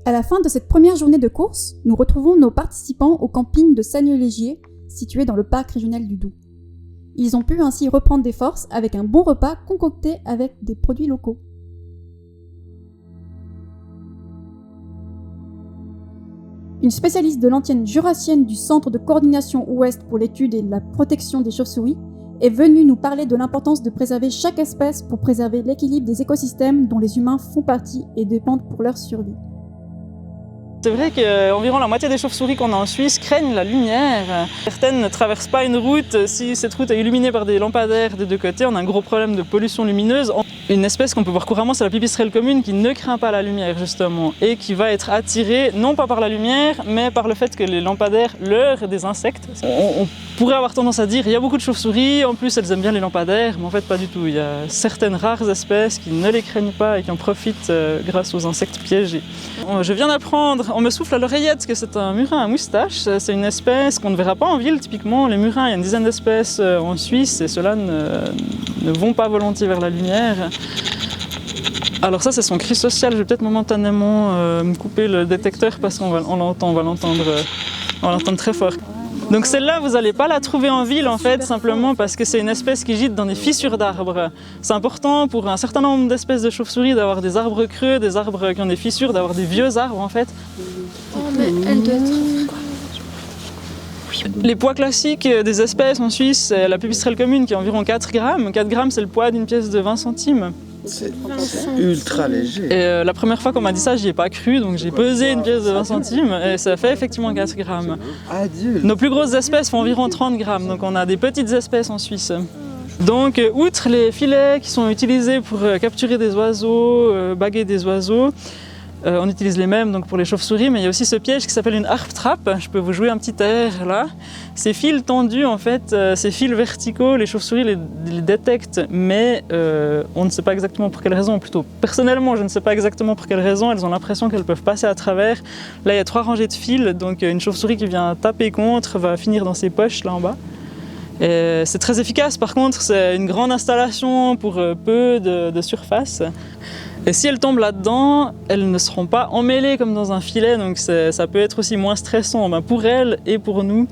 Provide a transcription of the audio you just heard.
À la fin de cette première journée de course, nous retrouvons nos participants au camping de Sagneux-Légier, situé dans le parc régional du Doubs. Ils ont pu ainsi reprendre des forces avec un bon repas concocté avec des produits locaux. Une spécialiste de l'antienne jurassienne du Centre de coordination Ouest pour l'étude et la protection des chauves-souris est venue nous parler de l'importance de préserver chaque espèce pour préserver l'équilibre des écosystèmes dont les humains font partie et dépendent pour leur survie. C'est vrai qu'environ la moitié des chauves-souris qu'on a en Suisse craignent la lumière. Certaines ne traversent pas une route. Si cette route est illuminée par des lampadaires des deux côtés, on a un gros problème de pollution lumineuse. Une espèce qu'on peut voir couramment, c'est la pipistrelle commune qui ne craint pas la lumière justement et qui va être attirée non pas par la lumière mais par le fait que les lampadaires leurrent des insectes. On pourrait avoir tendance à dire qu'il y a beaucoup de chauves-souris, en plus elles aiment bien les lampadaires, mais en fait pas du tout. Il y a certaines rares espèces qui ne les craignent pas et qui en profitent grâce aux insectes piégés. Je viens d'apprendre, on me souffle à l'oreillette que c'est un murin à moustache. C'est une espèce qu'on ne verra pas en ville typiquement. Les murins, il y a une dizaine d'espèces en Suisse et ceux-là ne vont pas volontiers vers la lumière. Alors ça c'est son cri social, je vais peut-être momentanément me couper le détecteur parce qu'on va l'entendre très fort. Donc celle-là, vous n'allez pas la trouver en ville en fait, simplement parce que c'est une espèce qui gîte dans des fissures d'arbres. C'est important pour un certain nombre d'espèces de chauves-souris d'avoir des arbres creux, des arbres qui ont des fissures, d'avoir des vieux arbres en fait. Oh mais elle doit être... Les poids classiques des espèces en Suisse, c'est la pipistrelle commune qui est environ 4 grammes. 4 grammes c'est le poids d'une pièce de 20 centimes. C'est ultra léger. Et la première fois qu'on m'a dit ça, j'y ai pas cru, donc j'ai pesé une pièce de 20 centimes et ça fait effectivement 4 grammes. Adulte. Nos plus grosses espèces font environ 30 grammes, donc on a des petites espèces en Suisse. Donc outre les filets qui sont utilisés pour capturer des oiseaux, baguer des oiseaux, on utilise les mêmes donc pour les chauves-souris, mais il y a aussi ce piège qui s'appelle une harpe trappe. Je peux vous jouer un petit air là. Ces fils tendus, en fait, ces fils verticaux, les chauves-souris les détectent, mais on ne sait pas exactement pour quelle raison. Plutôt, personnellement, je ne sais pas exactement pour quelle raison. Elles ont l'impression qu'elles peuvent passer à travers. Là, il y a 3 rangées de fils, donc une chauve-souris qui vient taper contre va finir dans ses poches là en bas. C'est très efficace, par contre, c'est une grande installation pour peu de surface. Et si elles tombent là-dedans, elles ne seront pas emmêlées comme dans un filet, donc ça peut être aussi moins stressant pour elles et pour nous.